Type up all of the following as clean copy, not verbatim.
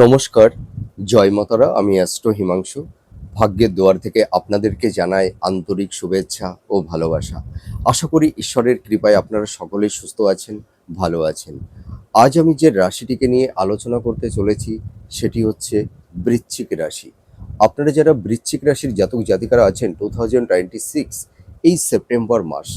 নমস্কার, জয় মাতারা। আমি অ্যাস্ট্রো হিমাংশু। ভাগ্যের দুয়ার থেকে আপনাদেরকে জানাই আন্তরিক শুভেচ্ছা ও ভালোবাসা। আশা করি ঈশ্বরের কৃপায় আপনারা সকলেই সুস্থ আছেন, ভালো আছেন। আজ আমি যে রাশিটিকে নিয়ে আলোচনা করতে চলেছি সেটি হচ্ছে বৃশ্চিক রাশি। আপনারা যারা বৃশ্চিক রাশির জাতক জাতিকারা আছেন 2026 এই সেপ্টেম্বর মাস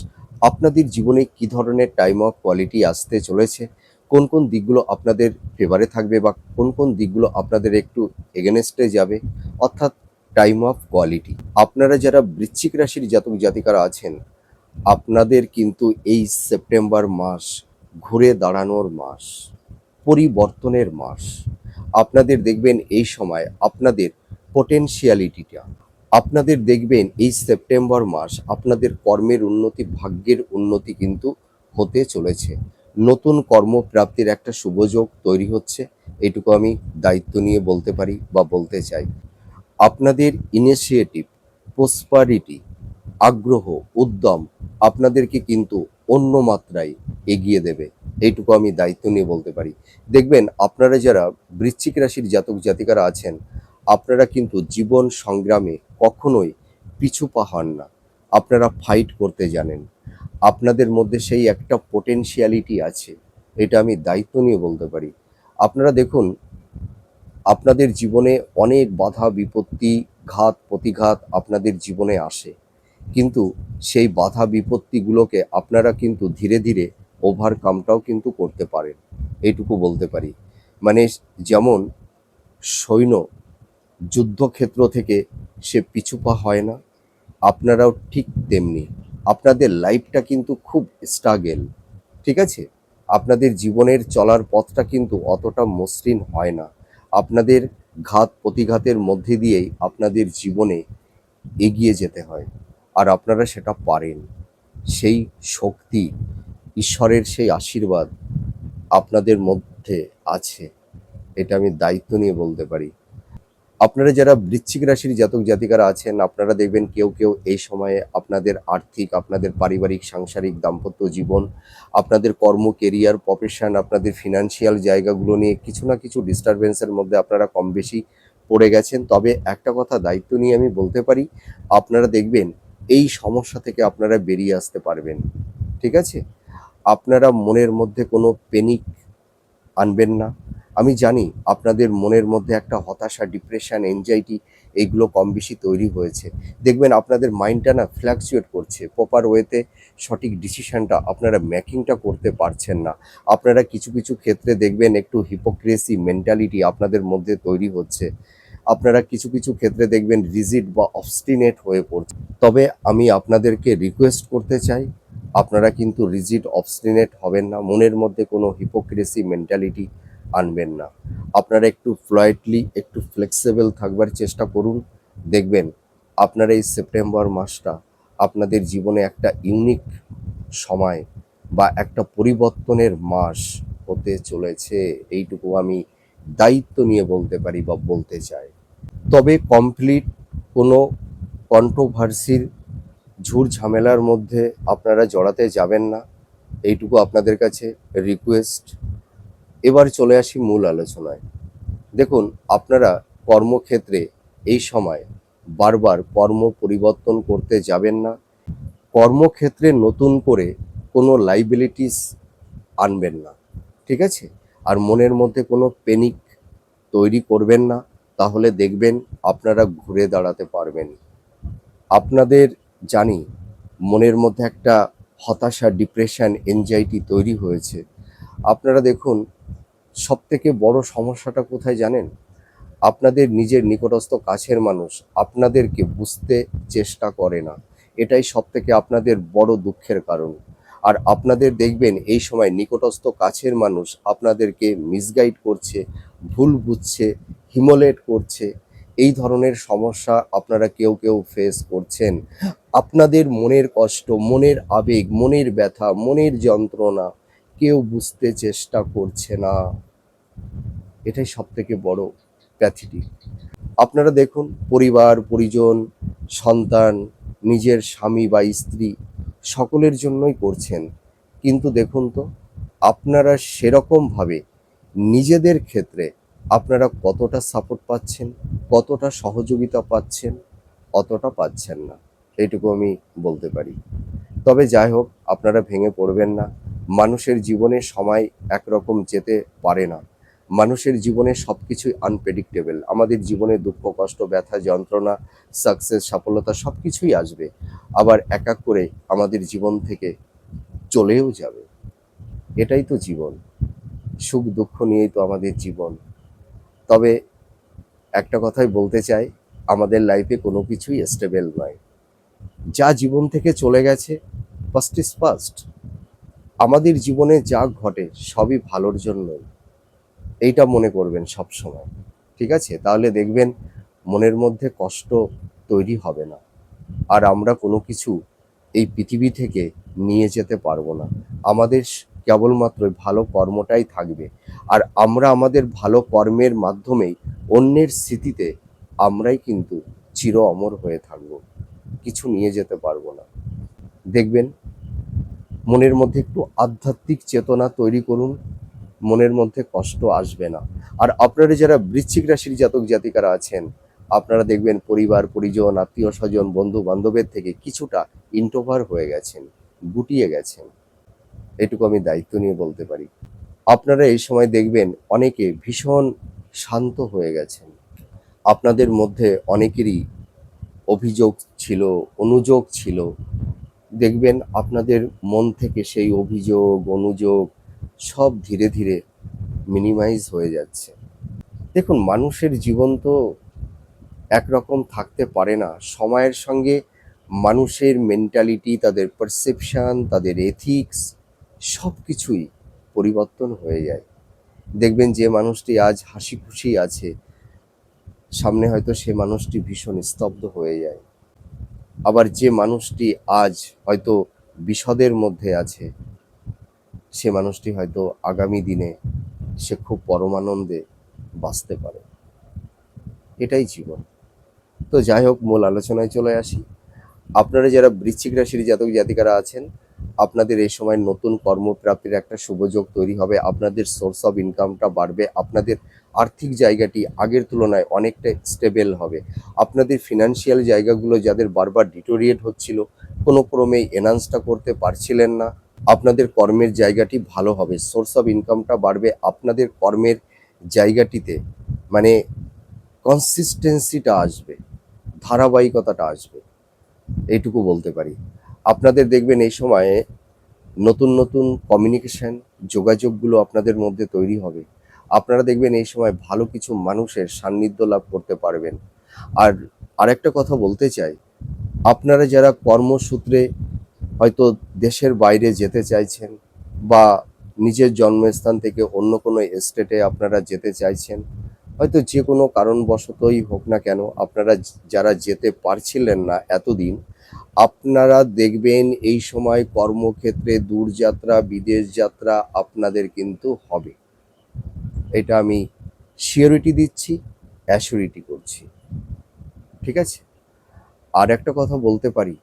আপনাদের জীবনে কি ধরনের টাইম অফ কোয়ালিটি আসতে চলেছে, কোন কোন দিকগুলো আপনাদের ফেভারে থাকবে বা কোন কোন দিকগুলো আপনাদের একটু এগেনস্টে যাবে, অর্থাৎ টাইম অফ কোয়ালিটি। আপনারা যারা বৃশ্চিক রাশির জাতক জাতিকারা আছেন আপনাদের কিন্তু এই সেপ্টেম্বর মাস ঘুরে দাঁড়ানোর মাস, পরিবর্তনের মাস। আপনাদের দেখবেন এই সময় আপনাদের পোটেনশিয়ালিটিটা, আপনাদের দেখবেন এই সেপ্টেম্বর মাস আপনাদের কর্মের উন্নতি, ভাগ্যের উন্নতি কিন্তু হতে চলেছে। নতুন কর্মপ্রাপ্তির একটা শুভযোগ তৈরি হচ্ছে, এইটুকু আমি দায়িত্ব নিয়ে বলতে পারি বা বলতে চাই। আপনাদের ইনিশিয়েটিভ, প্রসপারিটি, আগ্রহ, উদ্যম আপনাদেরকে কিন্তু অন্য মাত্রায় এগিয়ে দেবে, এইটুকু আমি দায়িত্ব নিয়ে বলতে পারি। দেখবেন আপনারা যারা বৃশ্চিক রাশির জাতক জাতিকারা আছেন আপনারা কিন্তু জীবন সংগ্রামে কখনোই পিছু পা হন না। আপনারা ফাইট করতে জানেন, আপনাদের মধ্যে সেই একটা পোটেনশিয়ালিটি আছে, এটা আমি দায়িত্ব নিয়ে বলতে পারি। আপনারা দেখুন আপনাদের জীবনে অনেক বাধা বিপত্তি, ঘাত প্রতিঘাত আপনাদের জীবনে আসে, কিন্তু সেই বাধা বিপত্তিগুলোকে আপনারা কিন্তু ধীরে ধীরে ওভারকামটাও কিন্তু করতে পারেন, এইটুকু বলতে পারি। মানে যেমন সৈন্য যুদ্ধক্ষেত্র থেকে সে পিছুপা হয় না, আপনারাও ঠিক তেমনি। আপনাদের লাইফটা কিন্তু খুব স্ট্রাগেল, ঠিক আছে? আপনাদের জীবনের চলার পথটা কিন্তু অতটা মসৃণ হয় না। আপনাদের ঘাত প্রতিঘাতের মধ্যে দিয়েই আপনাদের জীবনে এগিয়ে যেতে হয়, আর আপনারা সেটা পারেন। সেই শক্তি, ঈশ্বরের সেই আশীর্বাদ আপনাদের মধ্যে আছে, এটা আমি দায়িত্ব নিয়ে বলতে পারি। আপনারা যারা বৃশ্চিক রাশির জাতক জাতিকারা আছেন আপনারা দেখবেন কেউ কেউ এই সময়ে আপনাদের আর্থিক, আপনাদের পারিবারিক, সাংসারিক, দাম্পত্য জীবন, আপনাদের কর্ম, কেরিয়ার, প্রফেশন, আপনাদের ফিনান্সিয়াল জায়গাগুলো নিয়ে কিছু না কিছু ডিস্টারবেন্সের মধ্যে আপনারা কম বেশি পড়ে গেছেন। তবে একটা কথা দায়িত্ব নিয়ে আমি বলতে পারি, আপনারা দেখবেন এই সমস্যা থেকে আপনারা বেরিয়ে আসতে পারবেন, ঠিক আছে? আপনারা মনের মধ্যে কোনো প্যানিক আনবেন না। আমি জানি আপনাদের মনের মধ্যে একটা হতাশা, ডিপ্রেশন, এনজাইটি এইগুলো কম বেশি তৈরি হয়েছে। দেখবেন আপনাদের মাইন্ডটা না ফ্ল্যাকচুয়েট করছে, প্রপার ওয়েতে সঠিক ডিসিশনটা আপনারা মেকিংটা করতে পারছেন না। আপনারা কিছু কিছু ক্ষেত্রে দেখবেন একটু হিপোক্রেসি মেন্টালিটি আপনাদের মধ্যে তৈরি হচ্ছে। আপনারা কিছু কিছু ক্ষেত্রে দেখবেন রিজিড বা অবস্টিনেট হয়ে পড়ছে। তবে আমি আপনাদেরকে রিকোয়েস্ট করতে চাই, আপনারা কিন্তু রিজিড অবস্টিনেট হবেন না, মনের মধ্যে কোনো হিপোক্রেসি মেন্টালিটি আনবেন না। আপনারা একটু ফ্লয়েডলি, একটু ফ্লেক্সিবল থাকবার চেষ্টা করুন। দেখবেন আপনারা এই সেপ্টেম্বর মাসটা আপনাদের জীবনে একটা ইউনিক সময় বা একটা পরিবর্তনের মাস হতে চলেছে, এইটুকু আমি দায়িত্ব নিয়ে বলতে পারি বা বলতে চাই। তবে কমপ্লিট কোনো কন্ট্রোভার্সির ঝুট ঝামেলার মধ্যে আপনারা জড়াতে যাবেন না, এইটুকু আপনাদের কাছে রিকোয়েস্ট। এবার চলে আসি মূল আলোচনায়। দেখুন আপনারা কর্মক্ষেত্রে এই সময় বারবার কর্ম পরিবর্তন করতে যাবেন না, কর্মক্ষেত্রে নতুন করে কোনো লাইবিলিটিস আনবেন না, ঠিক আছে? আর মনের মধ্যে কোনো প্যানিক তৈরি করবেন না, তাহলে দেখবেন আপনারা ঘুরে দাঁড়াতে পারবেন। আপনাদের জানি মনের মধ্যে একটা হতাশা, ডিপ্রেশন, এনজাইটি তৈরি হয়েছে। আপনারা দেখুন সবথেকে বড় সমস্যাটা কোথায় জানেন? আপনাদের নিজের নিকটস্থ কাছের মানুষ আপনাদেরকে বুঝতে চেষ্টা করে না, এটাই সবথেকে আপনাদের বড় দুঃখের কারণ। আর আপনাদের দেখবেন এই সময় নিকটস্থ কাছের মানুষ আপনাদেরকে মিসগাইড করছে, ভুল বুঝছে, হিমোলেট করছে। এই ধরনের সমস্যা আপনারা কেউ কেউ ফেস করছেন। আপনাদের মনের কষ্ট, মনের আবেগ, মনের ব্যথা, মনের যন্ত্রণা কেউ বুঝতে চেষ্টা করছে না, এটাই সবথেকে বড় প্যাথেটিক। আপনারা দেখুন পরিবার, পরিজন, সন্তান, নিজের স্বামী বা স্ত্রী সকলের জন্যই করছেন, কিন্তু দেখুন তো আপনারা সেরকমভাবে নিজেদের ক্ষেত্রে আপনারা কতটা সাপোর্ট পাচ্ছেন, কতটা সহযোগিতা পাচ্ছেন, অতটা পাচ্ছেন না, এইটুকু আমি বলতে পারি। তবে যাই হোক, আপনারা ভেঙে পড়বেন না। মানুষের জীবনে সময় একরকম যেতে পারে না। মানুষের জীবনে সব কিছুই আনপ্রেডিক্টেবল। আমাদের জীবনে দুঃখ, কষ্ট, ব্যথা, যন্ত্রণা, সাকসেস, সফলতা সব কিছুই আসবে। আবার এক এক করে আমাদের জীবন থেকে চলেও যাবে। এটাই তো জীবন। সুখ দুঃখ নিয়েই তো আমাদের জীবন। তবে একটা কথাই বলতে চাই, আমাদের লাইফে কোনো কিছুই স্টেবল নয়। যা জীবন থেকে চলে গেছে, পাস্ট ইজ পাস্ট। আমাদের জীবনে যা ঘটে সবই ভালোর জন্যই, এইটা মনে করবেন সব সময়। ঠিক আছে? তাহলে দেখবেন মনের মধ্যে কষ্ট তৈরি হবে না। আর আমরা কোনো কিছু এই পৃথিবী থেকে নিয়ে যেতে পারবো না। আমাদের কেবলমাত্র ভালো কর্মটাই থাকবে। আর আমরা আমাদের ভালো কর্মের মাধ্যমেই অন্যের স্মৃতিতে আমরাই কিন্তু চির অমর হয়ে থাকবো। কিছু নিয়ে যেতে পারবো না। দেখবেন মনের মধ্যে একটু আধ্যাত্মিক চেতনা তৈরি করুন, মনের মধ্যে কষ্ট আসবে না। আর আপনারা যারা বৃশ্চিক রাশির জাতক জাতিকারা আছেন, আপনারা দেখবেন পরিবার পরিজন, আত্মীয় স্বজন, বন্ধু বান্ধবের থেকে কিছুটা ইন্ট্রোভার হয়ে গেছেন, গুটিয়ে গেছেন। এটুকু আমি দায়িত্ব নিয়ে বলতে পারি। আপনারা এই সময় দেখবেন অনেকে ভীষণ শান্ত হয়ে গেছেন। আপনাদের মধ্যে অনেকেরই অভিযোগ ছিল, অনুযোগ ছিল। দেখবেন আপনাদের মন থেকে সেই অভিযোগ, অনুযোগ সব ধীরে ধীরে মিনিমাইজ হয়ে যাচ্ছে। দেখুন, মানুষের জীবন তো একরকম থাকতে পারে না। সময়ের সঙ্গে মানুষের মেন্টালিটি, তাদের পারসেপশন, তাদের এথিক্স সব কিছুই পরিবর্তন হয়ে যায়। দেখবেন যে মানুষটি আজ হাসি খুশি আছে, সামনে হয়তো সে মানুষটি ভীষণ স্তব্ধ হয়ে যায়। আবার যে মানুষটি আজ হয়তো বিষদের মধ্যে আছে, সে মানুষটি হয়তো আগামী দিনে সে খুব পরমানন্দে বাঁচতে পারে। এটাই জীবন। তো যাই হোক, মূল আলোচনায় চলে আসি। আপনারা যারা বৃশ্চিক রাশির জাতক জাতিকারা আছেন, আপনাদের এই সময় নতুন কর্মপ্রাপ্তির একটা শুভযোগ তৈরি হবে। আপনাদের সোর্স অফ ইনকামটা বাড়বে। আপনাদের আর্থিক জায়গাটি আগের তুলনায় অনেকটা স্টেবল হবে। আপনাদের ফিনান্সিয়াল জায়গাগুলো যাদের বারবার ডিটোরিয়েট হচ্ছিল, কোনো ক্রমেই এনহান্সটা করতে পারছিলেন না, আপনাদের কর্মের জায়গাটি ভালো হবে। সোর্স অফ ইনকামটা বাড়বে। আপনাদের কর্মের জায়গাটিতে মানে কনসিস্টেন্সিটা আসবে, ধারাবাহিকতাটা আসবে, এইটুকু বলতে পারি। আপনাদের দেখবেন এই সময়ে নতুন নতুন কমিউনিকেশন, যোগাযোগগুলো আপনাদের মধ্যে তৈরি হবে। আপনারা দেখবেন এই সময় ভালো কিছু মানুষের সান্নিধ্য লাভ করতে পারবেন। আর আরেকটা কথা বলতে চাই, আপনারা যারা কর্মসূত্রে হয়তো দেশের বাইরে যেতে চাইছেন বা নিজের জন্মস্থান থেকে অন্য কোনো স্টেটে আপনারা যেতে চাইছেন, হয়তো যে কোনো কারণবশতই হোক না কেন, আপনারা যারা যেতে পারছিলেন না এতদিন, আপনারা দেখবেন এই সময় কর্মক্ষেত্রে দূরযাত্রা, বিদেশ যাত্রা আপনাদের কিন্তু হবে। এটা আমি সিওরিটি দিচ্ছি, অ্যাসিওরিটি করছি। ঠিক আছে? আর একটা কথা বলতে পারি,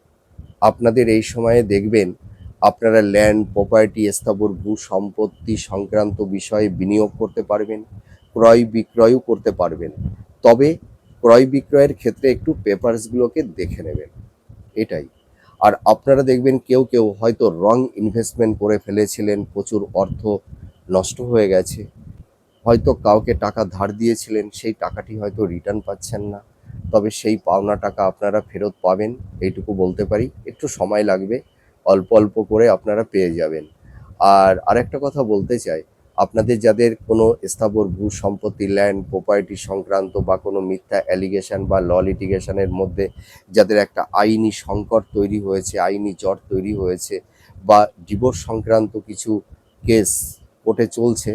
আপনাদের এই সময়ে দেখবেন আপনারা ল্যান্ড, প্রপার্টি, স্থাবর ভূ সম্পত্তি সংক্রান্ত বিষয়ে বিনিয়োগ করতে পারবেন, ক্রয় বিক্রয়ও করতে পারবেন। তবে ক্রয় বিক্রয়ের ক্ষেত্রে একটু পেপারসগুলোকে দেখে নেবেন, এটাই। আর আপনারা দেখবেন কেউ কেউ হয়তো রং ইনভেস্টমেন্ট করে ফেলেছিলেন, প্রচুর অর্থ নষ্ট হয়ে গেছে। হয়তো কাউকে টাকা ধার দিয়েছিলেন, সেই টাকাটি হয়তো রিটার্ন পাচ্ছেন না। তবে সেই পাওনা টাকা আপনারা ফেরত পাবেন, এইটুকু বলতে পারি। একটু সময় লাগবে, অল্প অল্প করে আপনারা পেয়ে যাবেন। আর আরেকটা কথা বলতে চাই, আপনাদের যাদের কোনো স্থাবর ভূ সম্পত্তি, ল্যান্ড, প্রপার্টি সংক্রান্ত বা কোনো মিথ্যা অ্যালিগেশন বা ল লিটিগেশনের মধ্যে যাদের একটা আইনি সংকট তৈরি হয়েছে, আইনি জট তৈরি হয়েছে, বা ডিভোর্স সংক্রান্ত কিছু কেস কোর্টে চলছে,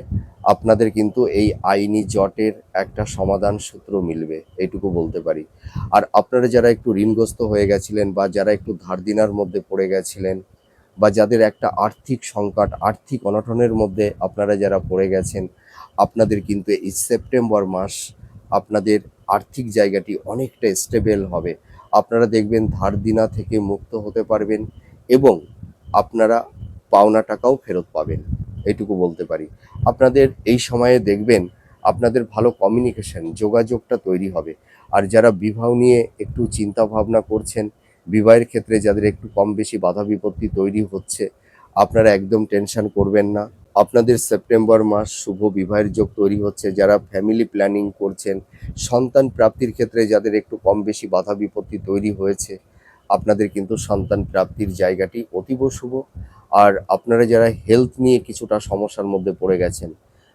আপনাদের কিন্তু এই আইনি জটের একটা সমাধান সূত্র মিলবে, এইটুকু বলতে পারি। আর আপনারা যারা একটু ঋণগ্রস্ত হয়ে গেছিলেন বা যারা একটু ধার দেনার মধ্যে পড়ে গেছিলেন বা যাদের একটা আর্থিক সংকট, আর্থিক অনটনের মধ্যে আপনারা যারা পড়ে গেছেন, আপনাদের কিন্তু এই সেপ্টেম্বর মাস আপনাদের আর্থিক জায়গাটি অনেকটা স্টেবল হবে। আপনারা দেখবেন ধার দেনা থেকে মুক্ত হতে পারবেন এবং আপনারা পাওনা টাকাও ফেরত পাবেন, এইটুকু বলতে পারি। আপনাদের এই সময়ে দেখবেন আপনাদের ভালো কমিউনিকেশন, যোগাযোগটা তৈরি হবে। আর যারা বিবাহ নিয়ে একটু চিন্তা ভাবনা করছেন, বিবাহের ক্ষেত্রে যাদের একটু কম বেশি বাধা বিপত্তি তৈরি হচ্ছে, আপনারা একদম টেনশন করবেন না। আপনাদের সেপ্টেম্বর মাস শুভ বিবাহের যোগ তৈরি হচ্ছে। যারা ফ্যামিলি প্ল্যানিং করছেন, সন্তান প্রাপ্তির ক্ষেত্রে যাদের একটু কম বেশি বাধা বিপত্তি তৈরি হয়েছে, আপনাদের কিন্তু সন্তান প্রাপ্তির জায়গাটি অতীব শুভ। আর আপনারা যারা হেলথ নিয়ে কিছুটা সমস্যার মধ্যে পড়ে গেছেন,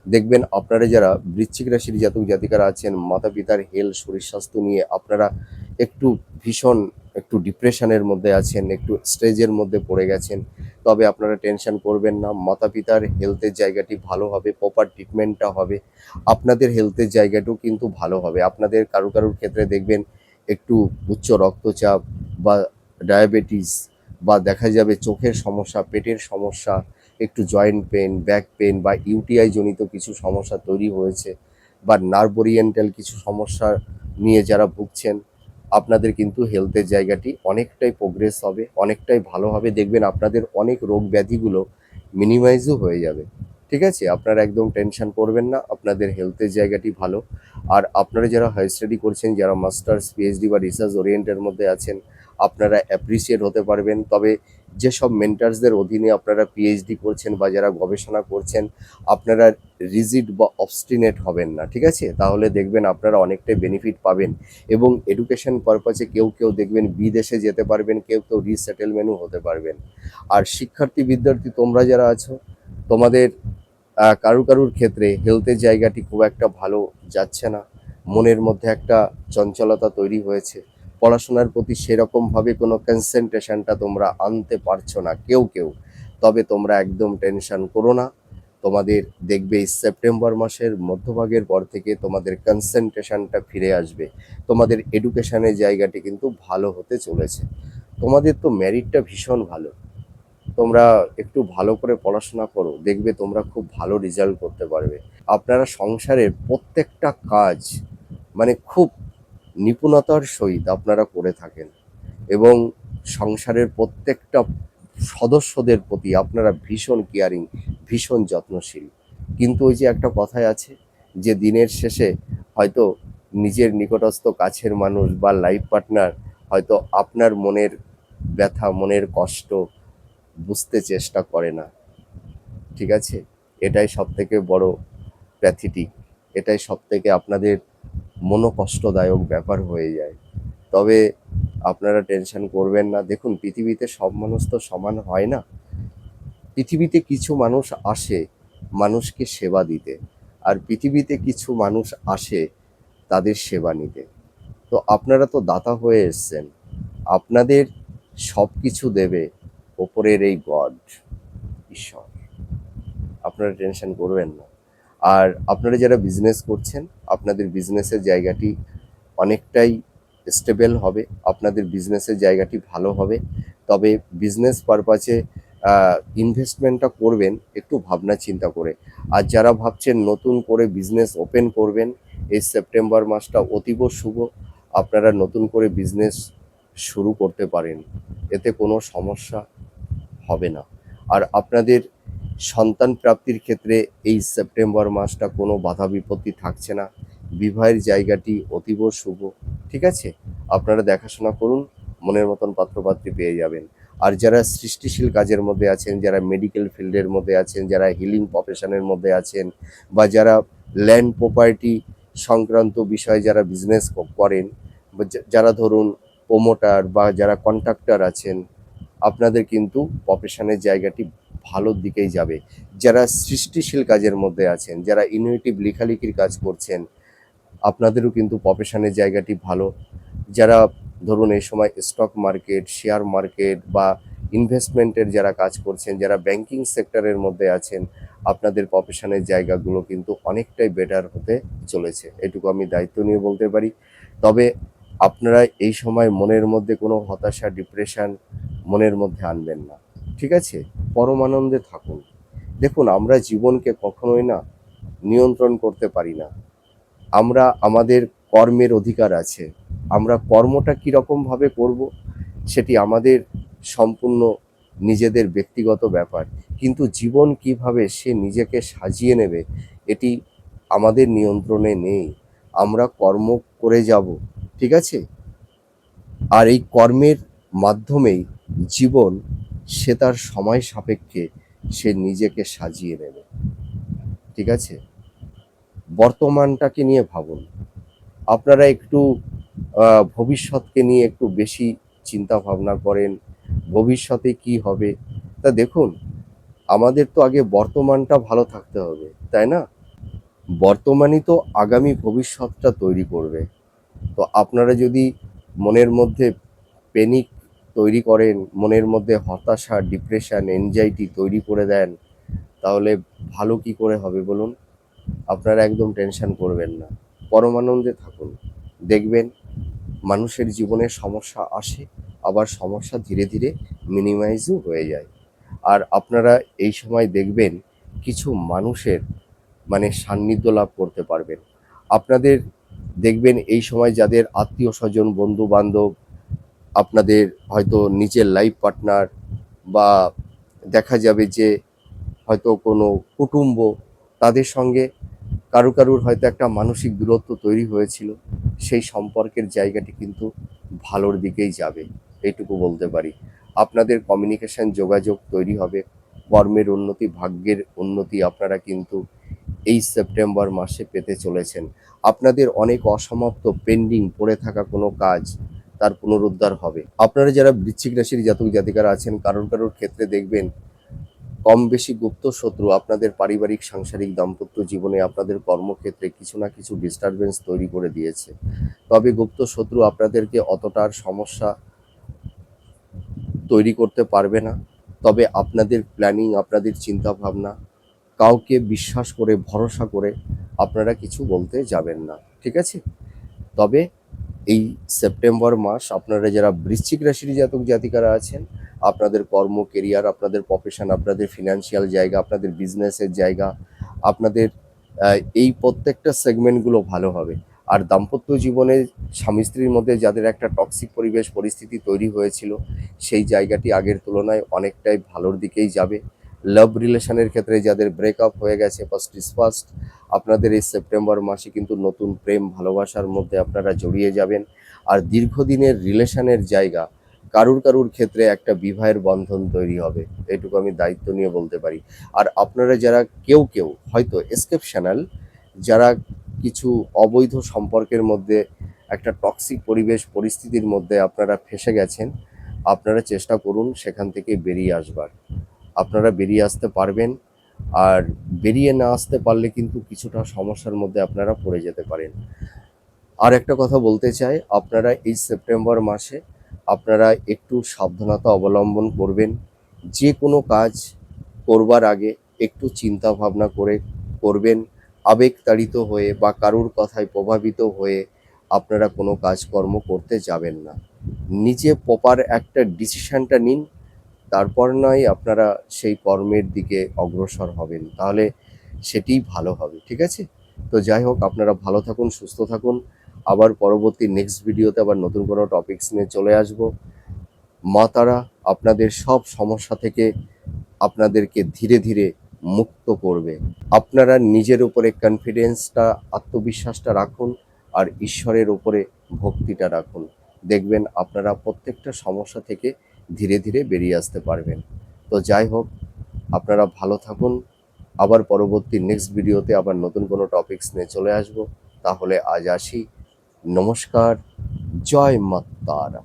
দেখবেন আপনারা যারা বৃশ্চিক রাশির জাতক জাতিকারা আছেন, মাতা পিতার হেলথ শরীর স্বাস্থ্য নিয়ে আপনারা একটু ভীষণ একটু ডিপ্রেশনের মধ্যে আছেন, একটু স্ট্রেজের মধ্যে পড়ে গেছেন। তবে আপনারা টেনশন করবেন না, মাতা পিতার হেলথের জায়গাটি ভালো হবে, প্রপার ট্রিটমেন্টটা হবে, আপনাদের হেলথের জায়গাটাও কিন্তু ভালো হবে। আপনাদের কারো কারোর ক্ষেত্রে দেখবেন একটু উচ্চ রক্তচাপ বা ডায়াবেটিস, বা দেখা যাবে চোখের সমস্যা, পেটের সমস্যা, একটু জয়েন্ট পেন, ব্যাক পেন বা ইউটিআই জনিত কিছু সমস্যা তৈরি হয়েছে, বা নার্ভ ওরিয়েন্টাল কিছু সমস্যা নিয়ে যারা ভুগছেন, আপনাদের কিন্তু হেলথের জায়গাটি অনেকটাই প্রোগ্রেস হবে, অনেকটাই ভালো হবে। দেখবেন আপনাদের অনেক রোগ ব্যাধিগুলো মিনিমাইজও হয়ে যাবে। ঠিক আছে? আপনারা একদম টেনশন করবেন না, আপনাদের হেলথের জায়গাটি ভালো। আর আপনারা যারা হায়ার স্টাডি করছেন, যারা মাস্টার্স, পিএইচডি বা রিসার্চ ওরিয়েন্টের মধ্যে আছেন, আপনারা অ্যাপ্রিসিয়েট হতে পারবেন। তবে যেসব মেন্টার্সদের অধীনে আপনারা পিএইচডি করছেন বা যারা গবেষণা করছেন, আপনারা রিজিড বা অবস্টিনেট হবেন না। ঠিক আছে? তাহলে দেখবেন আপনারা অনেকটাই বেনিফিট পাবেন। এবং এডুকেশন পারপাসে কেউ কেউ দেখবেন বিদেশে যেতে পারবেন, কেউ কেউ রিসেটেলমেন্টও হতে পারবেন। আর শিক্ষার্থী বিদ্যার্থী তোমরা যারা আছো, তোমাদের কারুর কারুর ক্ষেত্রে হেলথের জায়গাটি খুব একটা ভালো যাচ্ছে না। মনের মধ্যে একটা চঞ্চলতা তৈরি হয়েছে, পড়াশোনার প্রতি সেরকমভাবে কোনো কনসেন্ট্রেশনটা তোমরা আনতে পারছো না কেউ কেউ। তবে তোমরা একদম টেনশন করো না, তোমাদের দেখবে এই সেপ্টেম্বর মাসের মধ্যভাগের পর থেকে তোমাদের কনসেন্ট্রেশনটা ফিরে আসবে। তোমাদের এডুকেশনের জায়গাটি কিন্তু ভালো হতে চলেছে। তোমাদের তো মেরিটটা ভীষণ ভালো, তোমরা একটু ভালো করে পড়াশোনা করো, দেখবে তোমরা খুব ভালো রেজাল্ট করতে পারবে। আপনারা সংসারের প্রত্যেকটা কাজ মানে খুব নিপুণতার সহিত আপনারা করে থাকেন, এবং সংসারের প্রত্যেকটা সদস্যদের প্রতি আপনারা ভীষণ কেয়ারিং, ভীষণ যত্নশীল। কিন্তু ওই যে একটা কথাই আছে যে দিনের শেষে হয়তো নিজের নিকটস্থ কাছের মানুষ বা লাইফ পার্টনার হয়তো আপনার মনের ব্যথা, মনের কষ্ট বুঝতে চেষ্টা করে না। ঠিক আছে? এটাই সবথেকে বড় প্যাথেটিক, এটাই সবথেকে আপনাদের মনোকষ্টদায়ক ব্যাপার হয়ে যায়। তবে আপনারা টেনশন করবেন না। দেখুন, পৃথিবীতে সব মানুষ তো সমান হয় না। পৃথিবীতে কিছু মানুষ আসে মানুষকে সেবা দিতে, আর পৃথিবীতে কিছু মানুষ আসে তাদের সেবা নিতে। তো আপনারা তো দাতা হয়ে এসছেন, আপনাদের সব কিছু দেবে ওপরের এই গড, ঈশ্বর। আপনারা টেনশন করবেন না। আর আপনারা যারা বিজনেস করছেন, আপনাদের বিজনেসের জায়গাটি অনেকটাই স্টেবল হবে, আপনাদের বিজনেসের জায়গাটি ভালো হবে। তবে বিজনেস পারপাসে ইনভেস্টমেন্টটা করবেন একটু ভাবনা চিন্তা করে। আর যারা ভাবছেন নতুন করে বিজনেস ওপেন করবেন, এই সেপ্টেম্বর মাসটা অতীব শুভ, আপনারা নতুন করে বিজনেস শুরু করতে পারেন, এতে কোনো সমস্যা হবে না। আর আপনাদের সন্তান প্রাপ্তির ক্ষেত্রে এই সেপ্টেম্বর মাসটা কোনো বাধা বিপত্তি থাকছে না, বিবাহের জায়গাটি অতীব শুভ। ঠিক আছে? আপনারা দেখাশোনা করুন, মনের মতন পাত্রপাত্রী পেয়ে যাবেন। আর যারা সৃষ্টিশীল কাজের মধ্যে আছেন, যারা মেডিকেল ফিল্ডের মধ্যে আছেন, যারা হিলিং প্রফেশনের মধ্যে আছেন, বা যারা ল্যান্ড প্রপার্টি সংক্রান্ত বিষয়ে যারা বিজনেস করেন, বা যারা ধরুন প্রোমোটার বা যারা কন্ট্রাক্টর আছেন, আপনাদের কিন্তু প্রফেশনের জায়গাটি ভালোর দিকেই যাবে। যারা সৃষ্টিশীল কাজের মধ্যে আছেন, যারা ইনোভেটিভ লেখালেখির কাজ করছেন, আপনাদেরও কিন্তু প্রফেশনের জায়গাটি ভালো। যারা ধরুন এই সময় স্টক মার্কেট, শেয়ার মার্কেট বা ইনভেস্টমেন্টের যারা কাজ করছেন, যারা ব্যাংকিং সেক্টরের মধ্যে আছেন, আপনাদের প্রফেশনের জায়গাগুলো কিন্তু অনেকটাই বেটার হতে চলেছে, এটুকু আমি দায়িত্ব নিয়ে বলতে পারি। তবে আপনারা এই সময় মনের মধ্যে কোনো হতাশা, ডিপ্রেশন মনের মধ্যে আনবেন না। ঠিক আছে? পরমানন্দে থাকুন। দেখুন, আমরা জীবনকে কখনোই না নিয়ন্ত্রণ করতে পারি না। আমরা আমাদের কর্মের অধিকার আছে, আমরা কর্মটা কীরকমভাবে করব সেটি আমাদের সম্পূর্ণ নিজেদের ব্যক্তিগত ব্যাপার। কিন্তু জীবন কিভাবে সে নিজেকে সাজিয়ে নেবে, এটি আমাদের নিয়ন্ত্রণে নেই। আমরা কর্ম করে যাব, ঠিক আছে? আর এই কর্মের মাধ্যমেই জীবন সে তার সময় সাপেক্ষে সে নিজেকে সাজিয়ে নেবে, ঠিক আছে? বর্তমানটাকে নিয়ে ভাবুন। আপনারা একটু ভবিষ্যৎকে নিয়ে একটু বেশি চিন্তা ভাবনা করেন, ভবিষ্যতে কি হবে। তা দেখুন, আমাদের তো আগে বর্তমানটা ভালো থাকতে হবে, তাই না? বর্তমানই তো আগামী ভবিষ্যৎটা তৈরি করবে। তো আপনারা যদি মনের মধ্যে প্যানিক তৈরি করেন, মনের মধ্যে হতাশা, ডিপ্রেশন, এনজাইটি তৈরি করে দেন, তাহলে ভালো কি করে হবে বলুন? আপনারা একদম টেনশন করবেন না, পরমানন্দে থাকুন। দেখবেন মানুষের জীবনে সমস্যা আসে, আবার সমস্যা ধীরে ধীরে মিনিমাইজও হয়ে যায়। আর আপনারা এই সময় দেখবেন কিছু মানুষের সান্নিধ্য লাভ করতে পারবেন। আপনাদের দেখবেন এই সময় যাদের আত্মীয় স্বজন, বন্ধু বান্ধব, আপনাদের হয়তো নিজের লাইফ পার্টনার, বা দেখা যাবে যে হয়তো কোনো কুটুম্ব, তাদের সঙ্গে কারুর হয়তো একটা মানসিক দূরত্ব তৈরি হয়েছিল, সেই সম্পর্কের জায়গাটি কিন্তু ভালোর দিকেই যাবে, এইটুকু বলতে পারি। আপনাদের কমিউনিকেশন, যোগাযোগ তৈরি হবে, কর্মের উন্নতি, ভাগ্যের উন্নতি আপনারা কিন্তু এই সেপ্টেম্বর মাসে পেতে চলেছেন। আপনাদের অনেক অসমাপ্ত পেন্ডিং পড়ে থাকা কোনো কাজ, তার পুনরুদ্ধার হবে। আপনারা যারা বৃশ্চিক রাশির জাতক জাতিকারা আছেন, কারোর ক্ষেত্রে দেখবেন কম বেশি গুপ্ত শত্রু আপনাদের পারিবারিক, সাংসারিক, দাম্পত্য জীবনে, আপনাদের কর্মক্ষেত্রে কিছু না কিছু ডিস্টারবেন্স তৈরি করে দিয়েছে। তবে গুপ্ত শত্রু আপনাদেরকে অতটা আর সমস্যা তৈরি করতে পারবে না। তবে আপনাদের প্ল্যানিং, আপনাদের চিন্তাভাবনা, কাউকে বিশ্বাস করে, ভরসা করে আপনারা কিছু বলতে যাবেন না, ঠিক আছে? তবে এই সেপ্টেম্বর মাস আপনারা যারা বৃশ্চিক রাশির জাতক জাতিকারা আছেন, আপনাদের কর্ম, কেরিয়ার, আপনাদের প্রফেশন, আপনাদের ফিনান্সিয়াল জায়গা, আপনাদের বিজনেসের জায়গা, আপনাদের এই প্রত্যেকটা সেগমেন্টগুলো ভালো হবে। আর দাম্পত্য জীবনে স্বামী স্ত্রীর মধ্যে যাদের একটা টক্সিক পরিবেশ পরিস্থিতি তৈরি হয়েছিল, সেই জায়গাটি আগের তুলনায় অনেকটাই ভালোর দিকেই যাবে। লাভ রিলেশনের ক্ষেত্রে যাদের ব্রেকআপ হয়ে গেছে, ফার্স্ট ইজ ফার্স্ট, আপনাদের এই সেপ্টেম্বর মাসে কিন্তু নতুন প্রেম ভালোবাসার মধ্যে আপনারা জড়িয়ে যাবেন। আর দীর্ঘদিনের রিলেশনের জায়গা, কারুর ক্ষেত্রে একটা বিবাহের বন্ধন তৈরি হবে, এটুকু আমি দায়িত্ব নিয়ে বলতে পারি। আর আপনারা যারা কেউ হয়তো এক্সেপশনাল, যারা কিছু অবৈধ সম্পর্কের মধ্যে, একটা টক্সিক পরিবেশ পরিস্থিতির মধ্যে আপনারা ফেঁসে গেছেন, আপনারা চেষ্টা করুন সেখান থেকে বেরিয়ে আসবার। আপনারা বেরিয়ে আসতে পারবেন। আর বেরিয়ে না আসতে পারলে কিন্তু কিছুটা সমস্যার মধ্যে আপনারা পড়ে যেতে পারেন। আর একটা কথা বলতে চাই, আপনারা এই সেপ্টেম্বর মাসে আপনারা একটু সাবধানতা অবলম্বন করবেন। যে কোনো কাজ করবার আগে একটু চিন্তা ভাবনা করে করবেন। আবেগতাড়িত হয়ে বা কারুর কথায় প্রভাবিত হয়ে আপনারা কোনো কাজকর্ম করতে যাবেন না। নিজে প্রপার একটা ডিসিশনটা নিন, তারপর নয় আপনারা সেই কর্মের দিকে অগ্রসর হবেন, তাহলে সেটিই ভালো হবে, ঠিক আছে? তো যাই হোক, আপনারা ভালো থাকুন, সুস্থ থাকুন। আবার পরবর্তী নেক্সট ভিডিওতে আবার নতুন কোনো টপিকস নিয়ে চলে আসব। মা তারা আপনাদের সব সমস্যা থেকে আপনাদেরকে ধীরে ধীরে মুক্ত করবে। আপনারা নিজের উপরে কনফিডেন্সটা, আত্মবিশ্বাসটা রাখুন, আর ঈশ্বরের উপরে ভক্তিটা রাখুন। দেখবেন আপনারা প্রত্যেকটা সমস্যা থেকে ধীরে ধীরে বেরিয়ে আসতে পারবেন। তো যাই হোক, আপনারা ভালো থাকুন। আবার পরবর্তী নেক্সট ভিডিওতে আবার নতুন কোনো টপিকস নিয়ে চলে আসব। তাহলে আজ আসি। নমস্কার। জয় মা তারা।